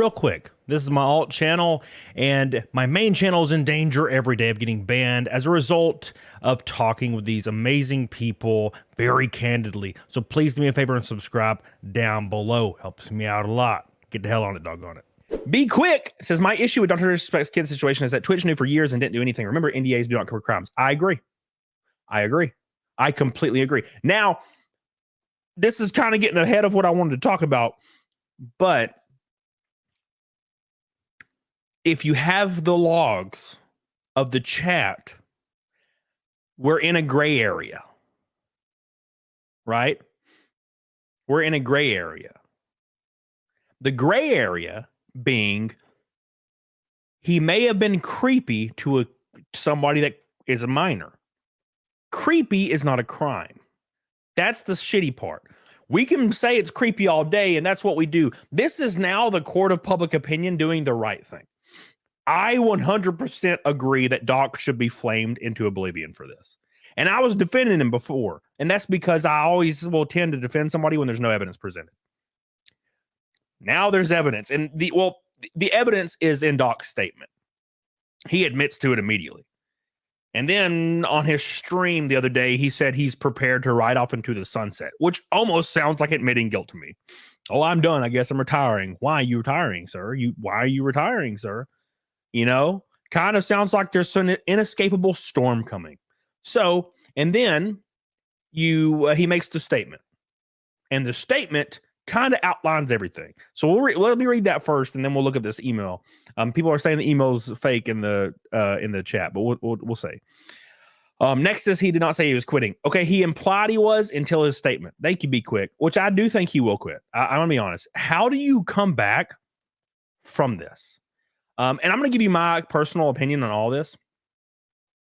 real quick, this is my alt channel, and my main channel is in danger every day of getting banned as a result of talking with these amazing people very candidly. So please do me a favor and subscribe down below. Helps me out a lot. Get the hell on it, doggone it. Be quick says, my issue with Dr. Disrespect's kid situation is that Twitch knew for years and didn't do anything. Remember, NDAs do not cover crimes. I agree. I completely agree. Now, this is kind of getting ahead of what I wanted to talk about, but if you have the logs of the chat, we're in a gray area, right? We're in a gray area. The gray area being he may have been creepy to somebody that is a minor. Creepy is not a crime. That's the shitty part. We can say it's creepy all day, and that's what we do. This is now the court of public opinion doing the right thing. I 100% agree that Doc should be flamed into oblivion for this. And I was defending him before, and that's because I always will tend to defend somebody when there's no evidence presented. Now there's evidence, and the evidence is in Doc's statement. He admits to it immediately. And then on his stream the other day, he said he's prepared to ride off into the sunset, which almost sounds like admitting guilt to me. Oh, I'm done. I guess I'm retiring. Why are you retiring, sir? Why are you retiring, sir? You know, kind of sounds like there's an inescapable storm coming. So, and then he makes the statement, and the statement kind of outlines everything. So let me read that first, and then we'll look at this email. People are saying the email's fake in the chat, but we'll say. Next is he did not say he was quitting. Okay, he implied he was until his statement. Thank you, Be Quick, which I do think he will quit. I'm gonna be honest. How do you come back from this? And I'm going to give you my personal opinion on all this.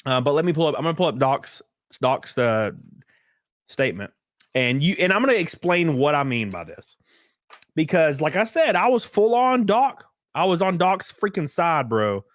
But let me pull up. I'm going to pull up Doc's statement, and I'm going to explain what I mean by this. Because, like I said, I was full on Doc. I was on Doc's freaking side, bro.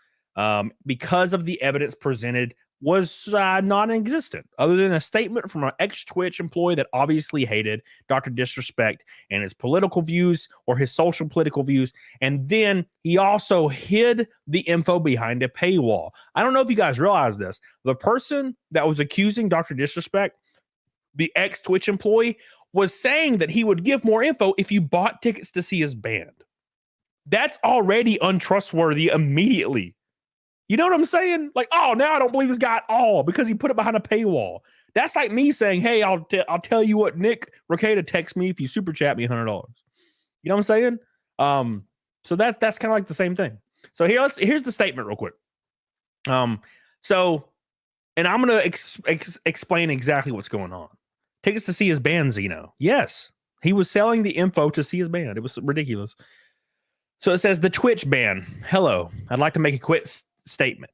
Because of the evidence presented was non-existent, other than a statement from an ex-Twitch employee that obviously hated Dr. Disrespect and his political views or his social political views. And then he also hid the info behind a paywall. I don't know if you guys realize this. The person that was accusing Dr. Disrespect, the ex-Twitch employee, was saying that he would give more info if you bought tickets to see his band. That's already untrustworthy immediately. You know what I'm saying? Like, oh, now I don't believe this guy at all because he put it behind a paywall. That's like me saying, hey, I'll tell you what Nick Ricada text me if you super chat me $100. You know what I'm saying? So that's kind of like the same thing. So here's the statement real quick. And I'm going to explain exactly what's going on. Tickets to see his band, Zeno. Yes, he was selling the info to see his band. It was ridiculous. So it says the Twitch ban. Hello, I'd like to make a quick statement.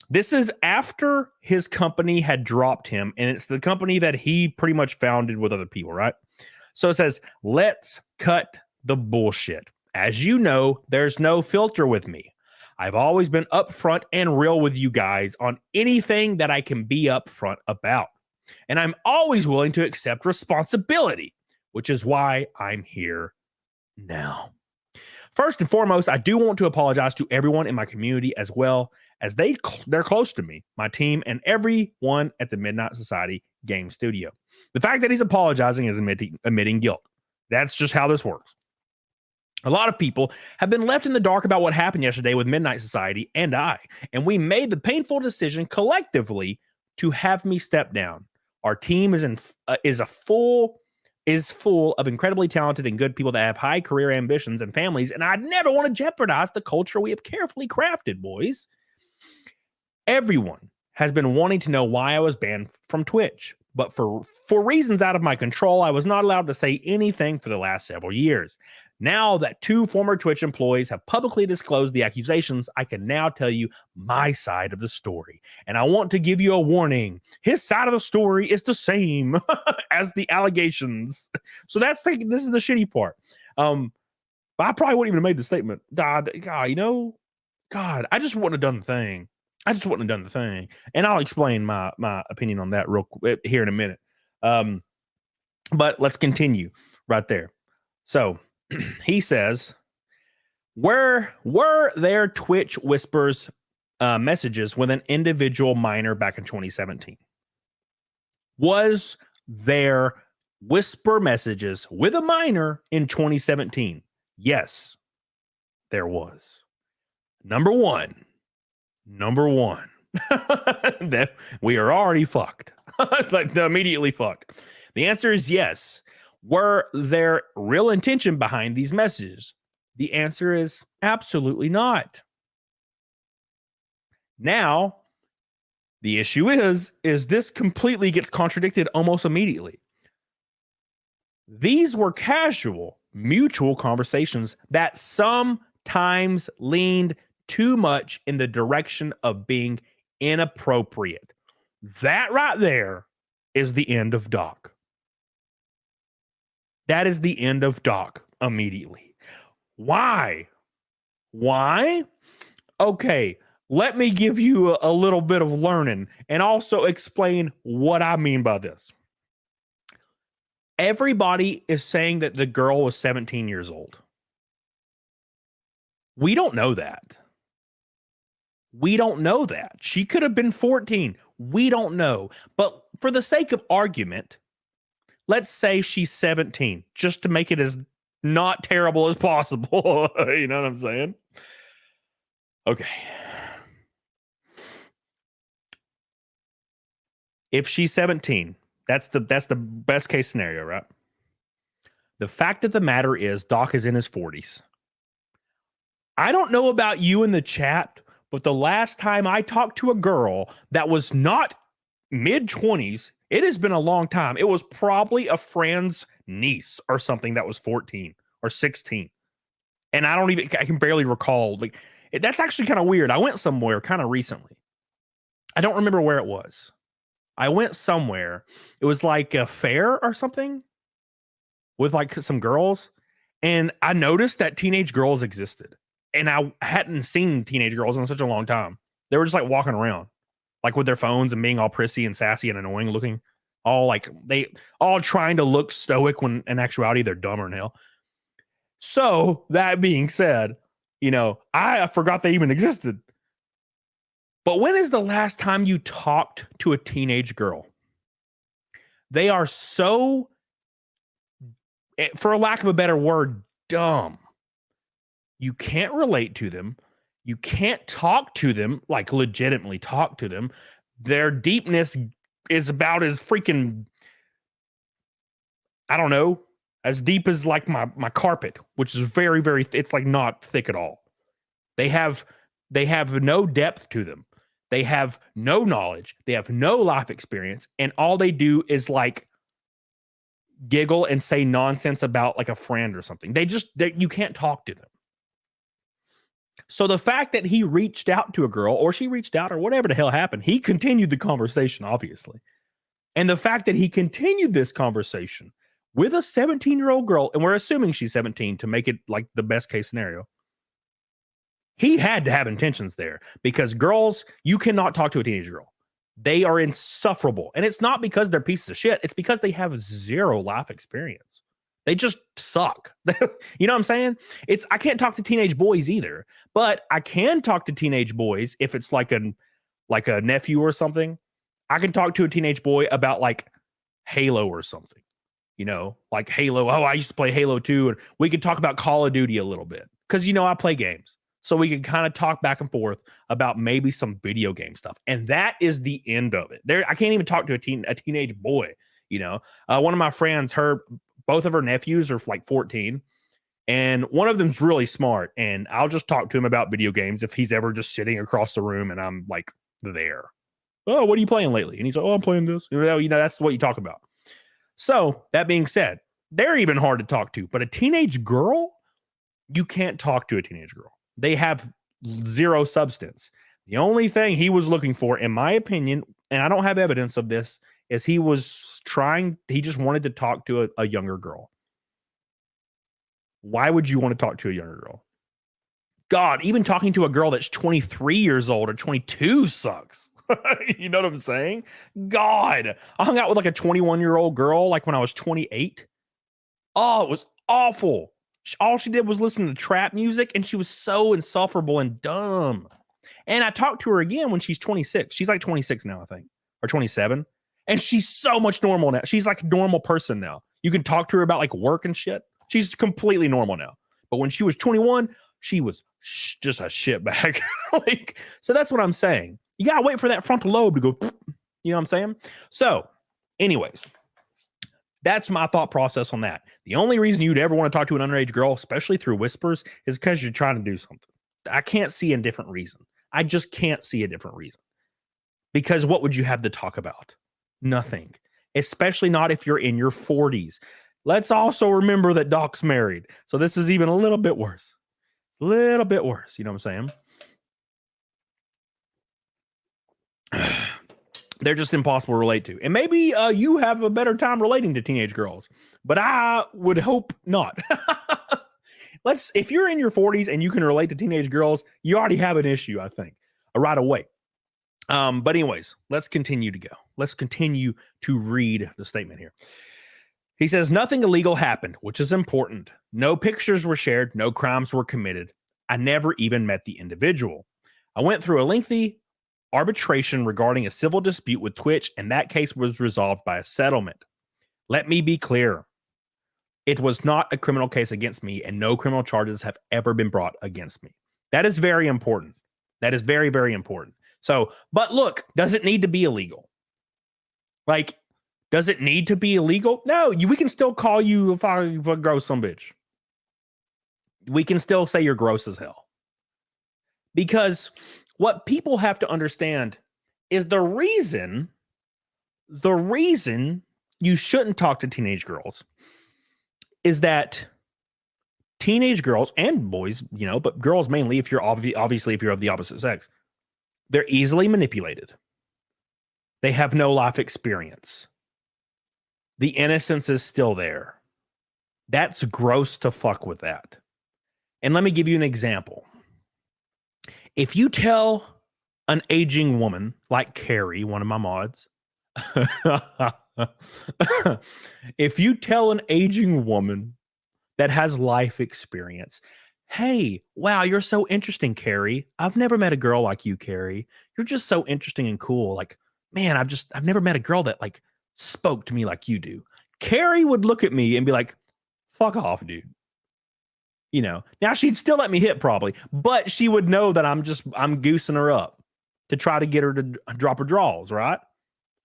This is after his company had dropped him, and it's the company that he pretty much founded with other people, right? So it says, let's cut the bullshit. As you know, there's no filter with me. I've always been upfront and real with you guys on anything that I can be upfront about. And I'm always willing to accept responsibility, which is why I'm here now. First and foremost, I do want to apologize to everyone in my community as well, as they're close to me, my team, and everyone at the Midnight Society Game Studio. The fact that he's apologizing is admitting guilt. That's just how this works. A lot of people have been left in the dark about what happened yesterday with Midnight Society and we made the painful decision collectively to have me step down. Our team is full of incredibly talented and good people that have high career ambitions and families, and I'd never want to jeopardize the culture we have carefully crafted, boys. Everyone has been wanting to know why I was banned from Twitch, but for reasons out of my control, I was not allowed to say anything for the last several years. Now that 2 former Twitch employees have publicly disclosed the accusations, I can now tell you my side of the story. And I want to give you a warning. His side of the story is the same as the allegations. So this is the shitty part. But I probably wouldn't even have made the statement. God, you know, God, I just wouldn't have done the thing. And I'll explain my opinion on that real quick here in a minute. But let's continue right there. So he says, Were there Twitch whispers messages with an individual minor back in 2017? Was there whisper messages with a minor in 2017? Yes, there was. Number one. That we are already fucked. Like immediately fucked. The answer is yes. Were there real intention behind these messages? The answer is absolutely not. Now, the issue is this completely gets contradicted almost immediately. These were casual, mutual conversations that sometimes leaned too much in the direction of being inappropriate. That right there is the end of Doc. That is the end of Doc immediately. Why? Okay, let me give you a little bit of learning and also explain what I mean by this. Everybody is saying that the girl was 17 years old. We don't know that. She could have been 14. We don't know. But for the sake of argument, let's say she's 17, just to make it as not terrible as possible. You know what I'm saying? Okay. If she's 17, that's the best case scenario, right? The fact of the matter is Doc is in his 40s. I don't know about you in the chat, but the last time I talked to a girl that was not mid-20s, it has been a long time. It was probably a friend's niece or something that was 14 or 16. And I can barely recall. Like, that's actually kind of weird. I went somewhere kind of recently. I don't remember where it was. I went somewhere. It was like a fair or something with like some girls. And I noticed that teenage girls existed. And I hadn't seen teenage girls in such a long time. They were just like walking around, like with their phones and being all prissy and sassy and annoying looking. All trying to look stoic when in actuality they're dumber than hell. So that being said, I forgot they even existed. But when is the last time you talked to a teenage girl? They are so, for lack of a better word, dumb. You can't relate to them. You can't talk to them, like legitimately talk to them. Their deepness is about as freaking, I don't know, as deep as like my carpet, which is very, very, it's like not thick at all. They have no depth to them. They have no knowledge. They have no life experience. And all they do is like giggle and say nonsense about like a friend or something. You can't talk to them. So the fact that he reached out to a girl or she reached out or whatever the hell happened, he continued the conversation, obviously. And the fact that he continued this conversation with a 17-year-old girl, and we're assuming she's 17 to make it like the best case scenario, he had to have intentions there, because girls, you cannot talk to a teenage girl. They are insufferable. And it's not because they're pieces of shit. It's because they have zero life experience. They just suck. You know what I'm saying? I can't talk to teenage boys either, but I can talk to teenage boys if it's like a nephew or something. I can talk to a teenage boy about like Halo or something, like Halo. Oh, I used to play Halo 2, and we could talk about Call of Duty a little bit because, I play games. So we can kind of talk back and forth about maybe some video game stuff. And that is the end of it. I can't even talk to a teenage boy, One of my friends, both of her nephews are like 14. And one of them's really smart. And I'll just talk to him about video games if he's ever just sitting across the room and I'm like there. Oh, what are you playing lately? And he's like, oh, I'm playing this. That's what you talk about. So that being said, they're even hard to talk to. But a teenage girl, you can't talk to a teenage girl. They have zero substance. The only thing he was looking for, in my opinion, and I don't have evidence of this, is he just wanted to talk to a younger girl. Why would you want to talk to a younger girl? God, even talking to a girl that's 23 years old or 22 sucks. You know what I'm saying? God, I hung out with like a 21-year-old girl like when I was 28. Oh, it was awful. All she did was listen to trap music, and she was so insufferable and dumb. And I talked to her again when she's 26. She's like 26 now, I think, or 27. And she's so much normal now. She's like a normal person now. You can talk to her about like work and shit. She's completely normal now. But when she was 21, she was just a shitbag. Like, so that's what I'm saying. You gotta wait for that frontal lobe to go. You know what I'm saying? So, anyways, that's my thought process on that. The only reason you'd ever want to talk to an underage girl, especially through whispers, is because you're trying to do something. I can't see a different reason. I just can't see a different reason. Because what would you have to talk about? Nothing. Especially not if you're in your 40s. Let's also remember that Doc's married. So this is even a little bit worse. A little bit worse. You know what I'm saying? They're just impossible to relate to. And maybe you have a better time relating to teenage girls. But I would hope not. If you're in your 40s and you can relate to teenage girls, you already have an issue, I think, right away. But anyways, let's continue to go. Let's continue to read the statement here. He says, nothing illegal happened, which is important. No pictures were shared. No crimes were committed. I never even met the individual. I went through a lengthy arbitration regarding a civil dispute with Twitch, and that case was resolved by a settlement. Let me be clear. It was not a criminal case against me, and no criminal charges have ever been brought against me. That is very important. That is very, very important. So, but look, does it need to be illegal? Like, does it need to be illegal? No, we can still call you a gross son bitch. We can still say you're gross as hell. Because what people have to understand is the reason you shouldn't talk to teenage girls is that teenage girls and boys, you know, but girls mainly, if you're obviously if you're of the opposite sex, they're easily manipulated. They have no life experience. The innocence is still there. That's gross to fuck with that. And let me give you an example. If you tell an aging woman like Carrie, one of my mods, if you tell an aging woman that has life experience, hey, wow, you're so interesting, Carrie. I've never met a girl like you, Carrie. You're just so interesting and cool. Like, man, I've never met a girl that like spoke to me like you do. Carrie would look at me and be like, fuck off, dude. You know, now she'd still let me hit probably, but she would know that I'm goosing her up to try to get her to drop her draws, right?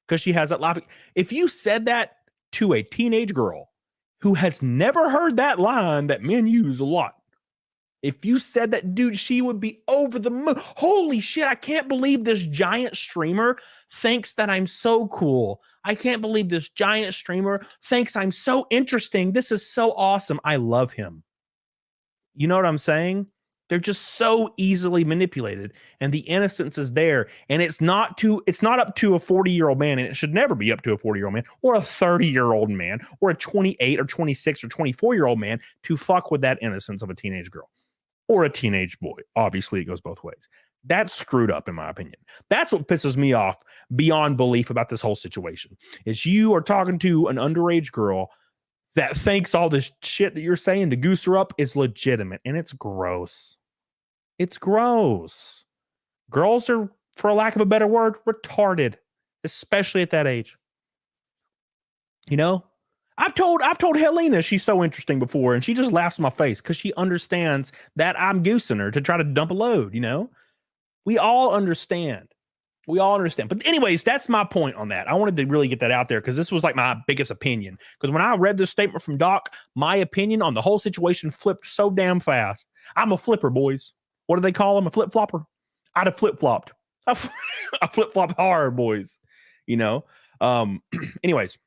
Because she has that life. If you said that to a teenage girl who has never heard that line that men use a lot, if you said that, dude, she would be over the moon. Holy shit, I can't believe this giant streamer thinks that I'm so cool. I can't believe this giant streamer thinks I'm so interesting. This is so awesome. I love him. You know what I'm saying? They're just so easily manipulated, and the innocence is there. And it's not up to a 40-year-old man, and it should never be up to a 40-year-old man or a 30-year-old man or a 28 or 26 or 24-year-old man to fuck with that innocence of a teenage girl or a teenage boy. Obviously, it goes both ways. That's screwed up, in my opinion. That's what pisses me off beyond belief about this whole situation, is you are talking to an underage girl that thinks all this shit that you're saying to goose her up is legitimate, and it's gross. It's gross. Girls are, for a lack of a better word, retarded, especially at that age. You know, I've told Helena she's so interesting before, and she just laughs in my face because she understands that I'm goosing her to try to dump a load. You know, we all understand. We all understand. But anyways, that's my point on that. I wanted to really get that out there because this was like my biggest opinion. Because when I read this statement from Doc, my opinion on the whole situation flipped so damn fast. I'm a flipper, boys. What do they call them? A flip flopper? I'd have flip flopped. I flip flop hard, boys. You know. Anyways,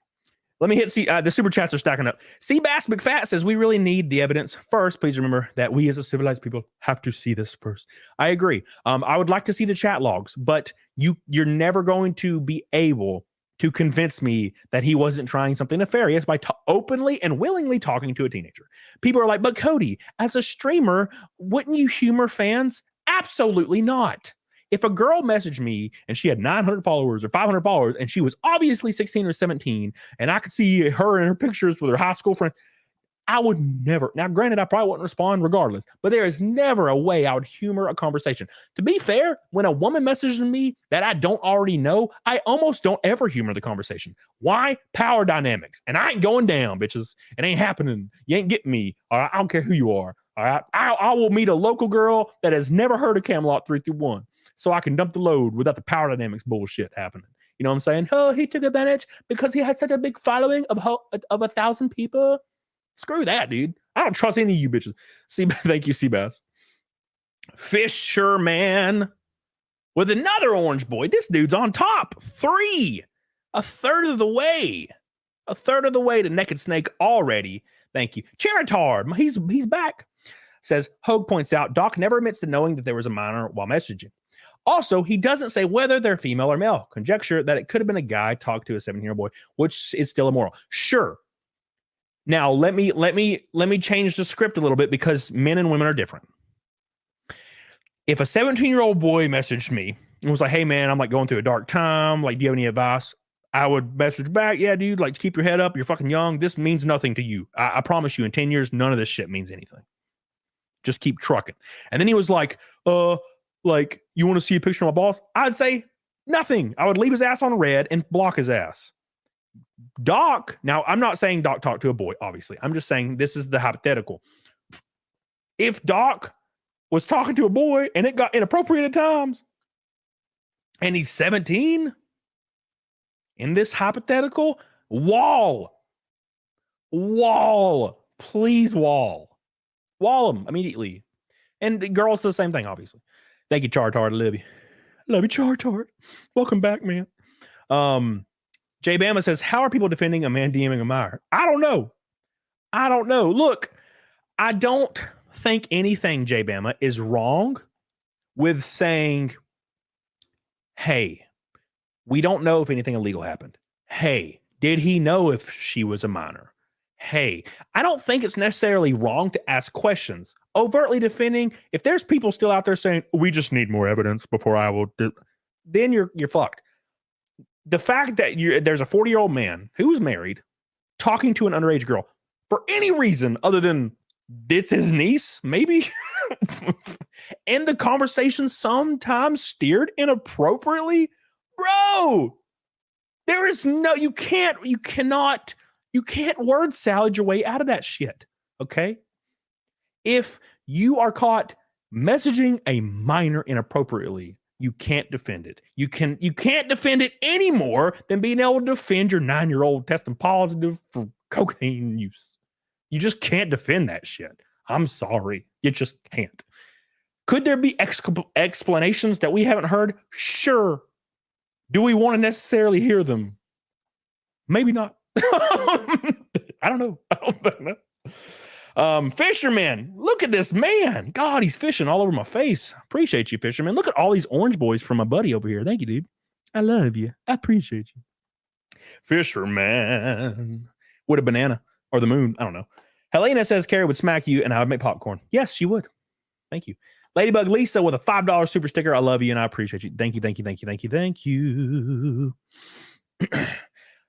let me hit. The super chats are stacking up. Seabass McFat says we really need the evidence first. Please remember that we as a civilized people have to see this first. I agree. I would like to see the chat logs, but you're never going to be able to convince me that he wasn't trying something nefarious by openly and willingly talking to a teenager. People are like, but Cody, as a streamer, wouldn't you humor fans? Absolutely not. If a girl messaged me and she had 900 followers or 500 followers and she was obviously 16 or 17 and I could see her in her pictures with her high school friends, I would never. Now, granted, I probably wouldn't respond regardless, but there is never a way I would humor a conversation. To be fair, when a woman messages me that I don't already know, I almost don't ever humor the conversation. Why? Power dynamics. And I ain't going down, bitches. It ain't happening. You ain't getting me. All right? I don't care who you are. All right? I will meet a local girl that has never heard of Camelot 3-1 so I can dump the load without the power dynamics bullshit happening. You know what I'm saying? Oh, he took advantage because he had such a big following of 1,000 people. Screw that, dude. I don't trust any of you bitches. Thank you, Seabass. Fisherman with another orange boy. This dude's on top. 3. A third of the way. A third of the way to Naked Snake already. Thank you. Charitard. He's back. Says, Hogue points out, Doc never admits to knowing that there was a minor while messaging. Also, he doesn't say whether they're female or male. Conjecture that it could have been a guy talked to a 17-year-old boy, which is still immoral. Sure. Now, let me change the script a little bit because men and women are different. If a 17-year-old boy messaged me and was like, hey, man, I'm like going through a dark time. Like, do you have any advice? I would message back, yeah, dude, like keep your head up. You're fucking young. This means nothing to you. I promise you in 10 years, none of this shit means anything. Just keep trucking. And then he was like, like, you want to see a picture of my boss? I'd say nothing. I would leave his ass on red and block his ass. Doc, now I'm not saying Doc talked to a boy, obviously. I'm just saying this is the hypothetical. If Doc was talking to a boy and it got inappropriate at times, and he's 17, in this hypothetical, wall, please wall him immediately. And the girls do the same thing, obviously. Thank you, Chartard. I love you. Love you, Chartard. Welcome back, man. Jay Bama says, how are people defending a man DMing a minor? I don't know. Look, I don't think anything, Jay Bama, is wrong with saying, hey, we don't know if anything illegal happened. Hey, did he know if she was a minor? Hey, I don't think it's necessarily wrong to ask questions. Overtly defending, if there's people still out there saying, we just need more evidence before I will do, then you're fucked. The fact that there's a 40-year-old man who's married talking to an underage girl for any reason other than it's his niece, maybe, and the conversation sometimes steered inappropriately, bro, there is no, you can't word salad your way out of that shit, okay? If you are caught messaging a minor inappropriately, you can't defend it. You can't defend it any more than being able to defend your 9-year-old testing positive for cocaine use. You just can't defend that shit. I'm sorry. You just can't. Could there be explanations that we haven't heard? Sure. Do we want to necessarily hear them? Maybe not. I don't know. Fisherman, look at this man. God, he's fishing all over my face. Appreciate you, Fisherman. Look at all these orange boys from my buddy over here. Thank you, dude. I love you. I appreciate you. Fisherman with a banana or the moon. I don't know. Helena says Carrie would smack you and I would make popcorn. Yes, she would. Thank you. Ladybug Lisa with a $5 super sticker. I love you and I appreciate you. Thank you.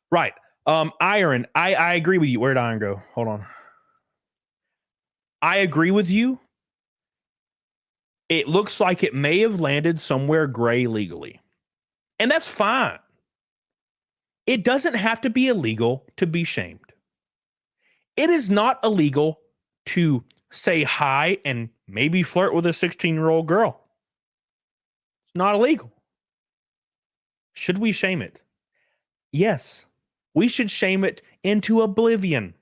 Right. Iron. I agree with you. Where'd Iron go? Hold on. I agree with you. It looks like it may have landed somewhere gray legally. And that's fine. It doesn't have to be illegal to be shamed. It is not illegal to say hi and maybe flirt with a 16-year-old girl. It's not illegal. Should we shame it? Yes. We should shame it into oblivion.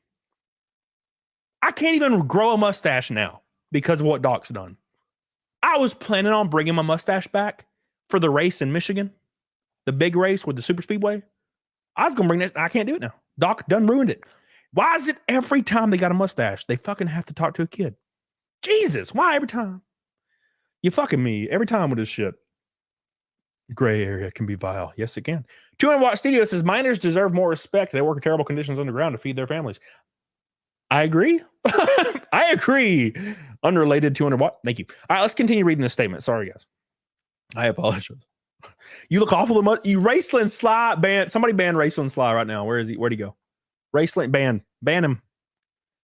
I can't even grow a mustache now because of what Doc's done. I was planning on bringing my mustache back for the race in Michigan, the big race with the super speedway. I was going to bring that. I can't do it now. Doc done ruined it. Why is it every time they got a mustache, they fucking have to talk to a kid? Jesus, why every time? You fucking me every time with this shit. Gray area can be vile. Yes, it can. 200-watt Studio says minors deserve more respect. They work in terrible conditions underground to feed their families. I agree. I agree. Unrelated 200-watt. Thank you. All right, let's continue reading this statement. Sorry, guys. I apologize. You look awful. You Raceland Sly ban. Somebody ban Raceland Sly right now. Where is he? Where'd he go? Raceland ban him.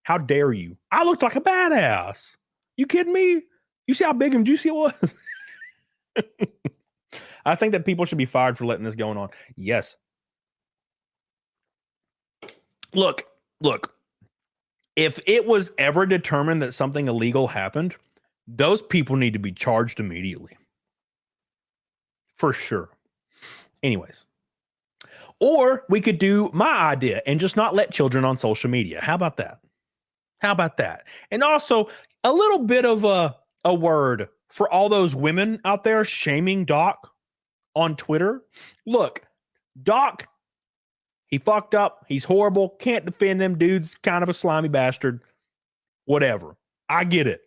How dare you? I looked like a badass. You kidding me? You see how big and juicy it was? I think that people should be fired for letting this going on. Yes. Look. If it was ever determined that something illegal happened, those people need to be charged immediately. For sure. Anyways. Or we could do my idea and just not let children on social media. How about that? And also a little bit of a word for all those women out there shaming Doc on Twitter. Look, Doc, he fucked up. He's horrible. Can't defend them dudes. Kind of a slimy bastard. Whatever. I get it.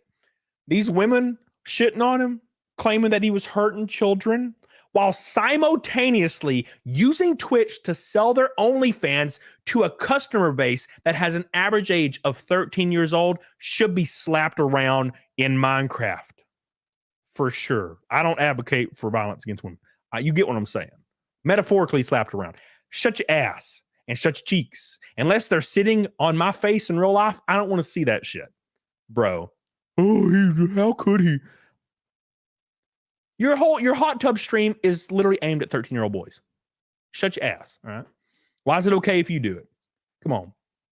These women shitting on him, claiming that he was hurting children, while simultaneously using Twitch to sell their OnlyFans to a customer base that has an average age of 13 years old, should be slapped around in Minecraft. For sure. I don't advocate for violence against women. You get what I'm saying. Metaphorically slapped around. Shut your ass and shut your cheeks. Unless they're sitting on my face in real life, I don't want to see that shit. Bro. Oh, how could he? Your hot tub stream is literally aimed at 13-year-old boys. Shut your ass, all right? Why is it okay if you do it? Come on.